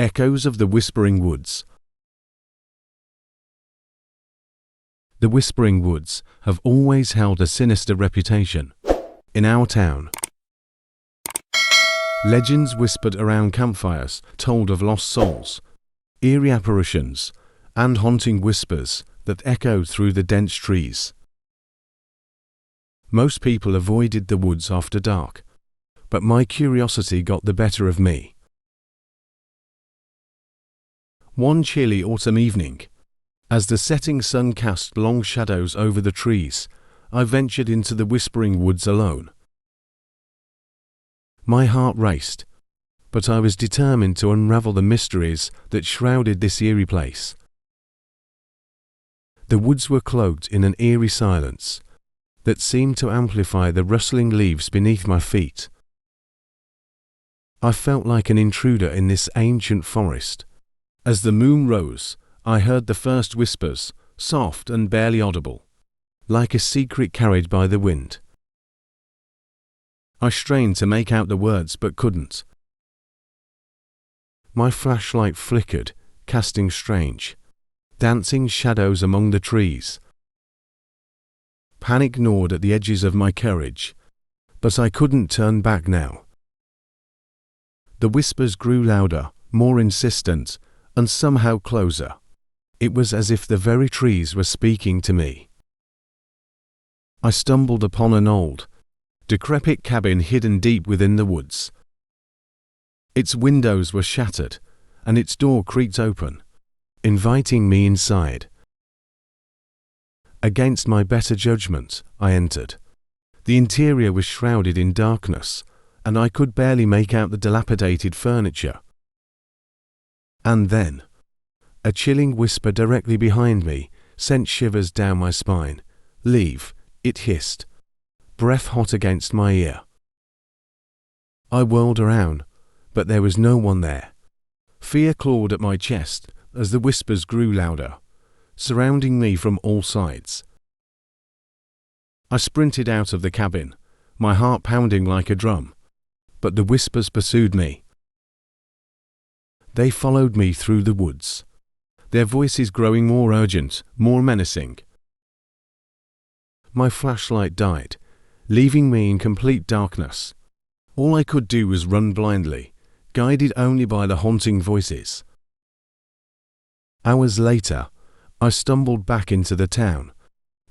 Echoes of the Whispering Woods. The Whispering Woods have always held a sinister reputation in our town. Legends whispered around campfires told of lost souls, eerie apparitions, and haunting whispers that echoed through the dense trees. Most people avoided the woods after dark, but my curiosity got the better of me. One chilly autumn evening, as the setting sun cast long shadows over the trees, I ventured into the Whispering Woods alone. My heart raced, but I was determined to unravel the mysteries that shrouded this eerie place. The woods were cloaked in an eerie silence that seemed to amplify the rustling leaves beneath my feet. I felt like an intruder in this ancient forest. As the moon rose, I heard the first whispers, soft and barely audible, like a secret carried by the wind. I strained to make out the words but couldn't. My flashlight flickered, casting strange, dancing shadows among the trees. Panic gnawed at the edges of my courage, but I couldn't turn back now. The whispers grew louder, more insistent, and somehow closer. It was as if the very trees were speaking to me. I stumbled upon an old, decrepit cabin hidden deep within the woods. Its windows were shattered, and its door creaked open, inviting me inside. Against my better judgment, I entered. The interior was shrouded in darkness, and I could barely make out the dilapidated furniture. And then, a chilling whisper directly behind me sent shivers down my spine. "Leave," it hissed, breath hot against my ear. I whirled around, but there was no one there. Fear clawed at my chest as the whispers grew louder, surrounding me from all sides. I sprinted out of the cabin, my heart pounding like a drum, but the whispers pursued me. They followed me through the woods, their voices growing more urgent, more menacing. My flashlight died, leaving me in complete darkness. All I could do was run blindly, guided only by the haunting voices. Hours later, I stumbled back into the town,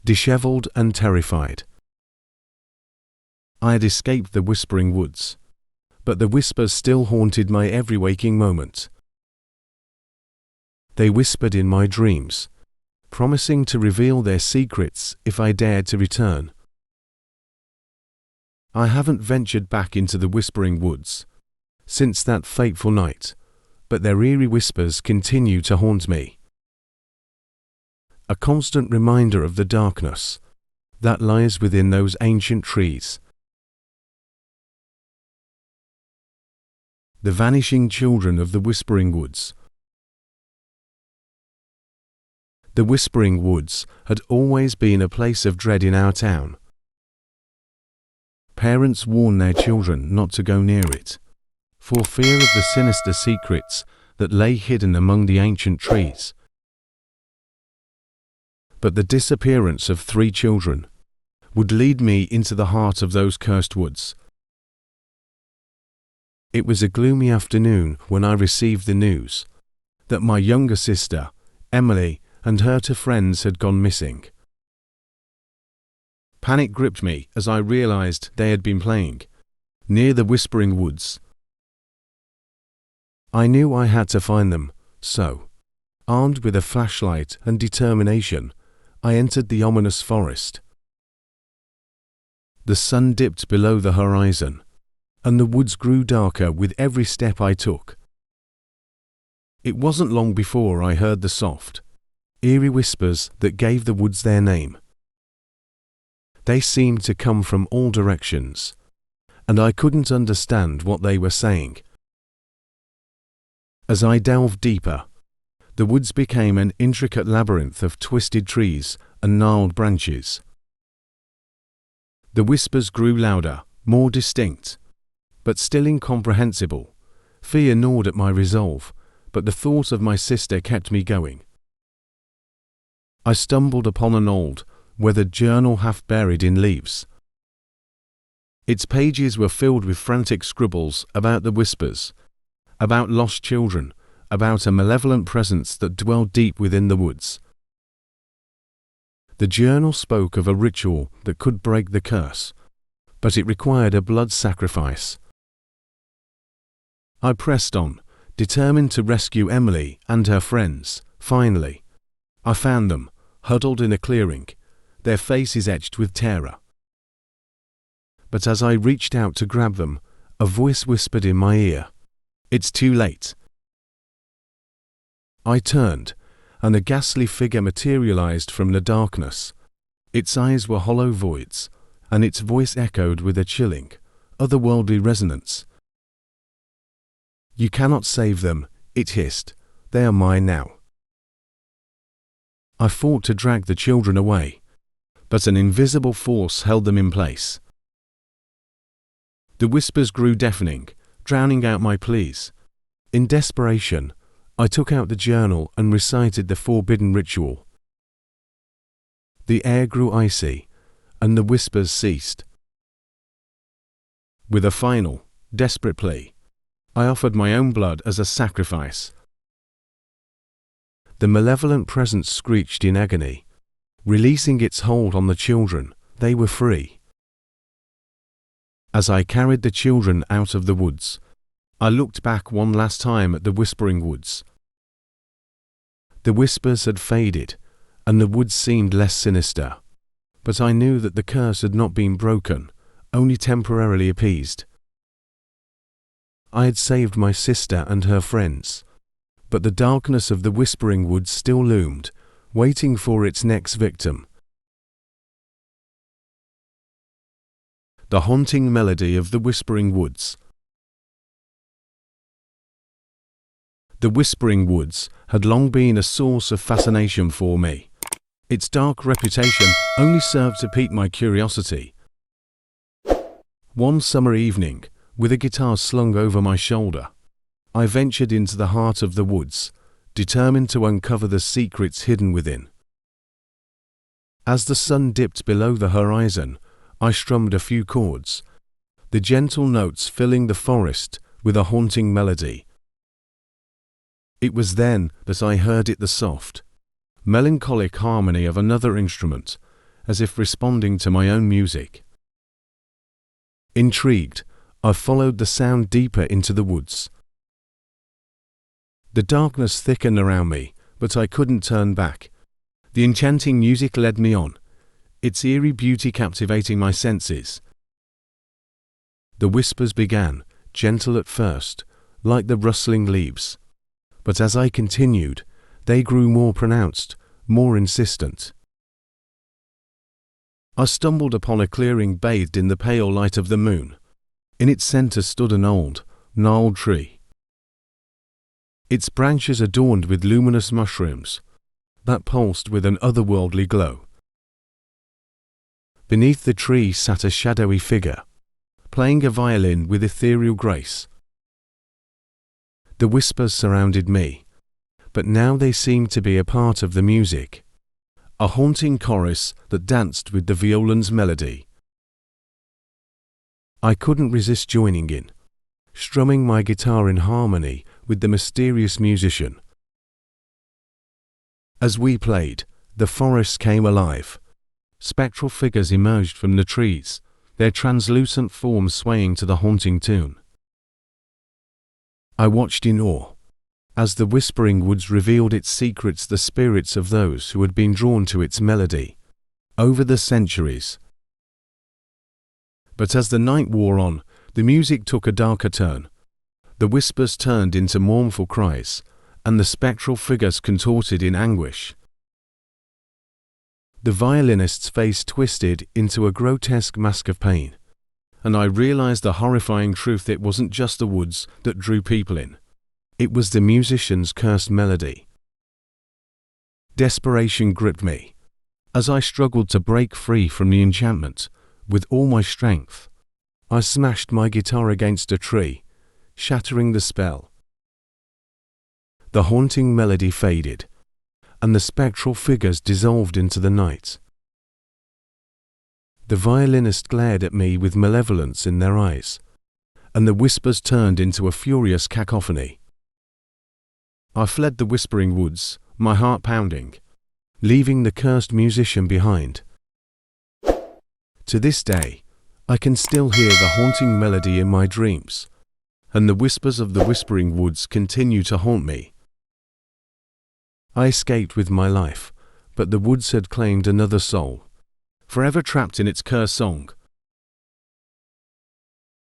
disheveled and terrified. I had escaped the Whispering Woods, but the whispers still haunted my every waking moment. They whispered in my dreams, promising to reveal their secrets if I dared to return. I haven't ventured back into the Whispering Woods since that fateful night, but their eerie whispers continue to haunt me. A constant reminder of the darkness that lies within those ancient trees. The Vanishing Children of the Whispering Woods. The Whispering Woods had always been a place of dread in our town. Parents warned their children not to go near it, for fear of the sinister secrets that lay hidden among the ancient trees. But the disappearance of 3 children would lead me into the heart of those cursed woods. It was a gloomy afternoon when I received the news that my younger sister, Emily, and her 2 friends had gone missing. Panic gripped me as I realized they had been playing near the Whispering Woods. I knew I had to find them, so, armed with a flashlight and determination, I entered the ominous forest. The sun dipped below the horizon, and the woods grew darker with every step I took. It wasn't long before I heard the soft, eerie whispers that gave the woods their name. They seemed to come from all directions, and I couldn't understand what they were saying. As I delved deeper, the woods became an intricate labyrinth of twisted trees and gnarled branches. The whispers grew louder, more distinct, but still incomprehensible. Fear gnawed at my resolve, but the thought of my sister kept me going. I stumbled upon an old, weathered journal half buried in leaves. Its pages were filled with frantic scribbles about the whispers, about lost children, about a malevolent presence that dwelled deep within the woods. The journal spoke of a ritual that could break the curse, but it required a blood sacrifice. I pressed on, determined to rescue Emily and her friends. Finally, I found them, huddled in a clearing, their faces etched with terror. But as I reached out to grab them, a voice whispered in my ear, "It's too late." I turned, and a ghastly figure materialized from the darkness. Its eyes were hollow voids, and its voice echoed with a chilling, otherworldly resonance. "You cannot save them," it hissed. "They are mine now." I fought to drag the children away, but an invisible force held them in place. The whispers grew deafening, drowning out my pleas. In desperation, I took out the journal and recited the forbidden ritual. The air grew icy, and the whispers ceased. With a final, desperate plea, I offered my own blood as a sacrifice. The malevolent presence screeched in agony. Releasing its hold on the children, they were free. As I carried the children out of the woods, I looked back one last time at the whispering woods. The whispers had faded, and the woods seemed less sinister, but I knew that the curse had not been broken, only temporarily appeased. I had saved my sister and her friends, but the darkness of the whispering woods still loomed, waiting for its next victim. The haunting melody of the whispering woods. The whispering woods had long been a source of fascination for me. Its dark reputation only served to pique my curiosity. One summer evening, with a guitar slung over my shoulder, I ventured into the heart of the woods, determined to uncover the secrets hidden within. As the sun dipped below the horizon, I strummed a few chords, the gentle notes filling the forest with a haunting melody. It was then that I heard it, the soft, melancholic harmony of another instrument, as if responding to my own music. Intrigued, I followed the sound deeper into the woods. The darkness thickened around me, but I couldn't turn back. The enchanting music led me on, its eerie beauty captivating my senses. The whispers began, gentle at first, like the rustling leaves. But as I continued, they grew more pronounced, more insistent. I stumbled upon a clearing bathed in the pale light of the moon. In its center stood an old, gnarled tree. Its branches adorned with luminous mushrooms that pulsed with an otherworldly glow. Beneath the tree sat a shadowy figure, playing a violin with ethereal grace. The whispers surrounded me, but now they seemed to be a part of the music, a haunting chorus that danced with the violin's melody. I couldn't resist joining in, strumming my guitar in harmony with the mysterious musician. As we played, the forest came alive. Spectral figures emerged from the trees, their translucent forms swaying to the haunting tune. I watched in awe, as the whispering woods revealed its secrets, the spirits of those who had been drawn to its melody over the centuries. But as the night wore on, the music took a darker turn. The whispers turned into mournful cries, and the spectral figures contorted in anguish. The violinist's face twisted into a grotesque mask of pain, and I realized the horrifying truth: it wasn't just the woods that drew people in. It was the musician's cursed melody. Desperation gripped me, as I struggled to break free from the enchantment. With all my strength, I smashed my guitar against a tree, shattering the spell. the haunting melody faded, and the spectral figures dissolved into the night. The violinist glared at me with malevolence in their eyes, and the whispers turned into a furious cacophony. I fled the whispering woods, my heart pounding, leaving the cursed musician behind. To this day, I can still hear the haunting melody in my dreams, and the whispers of the whispering woods continue to haunt me. I escaped with my life, but the woods had claimed another soul, forever trapped in its cursed song.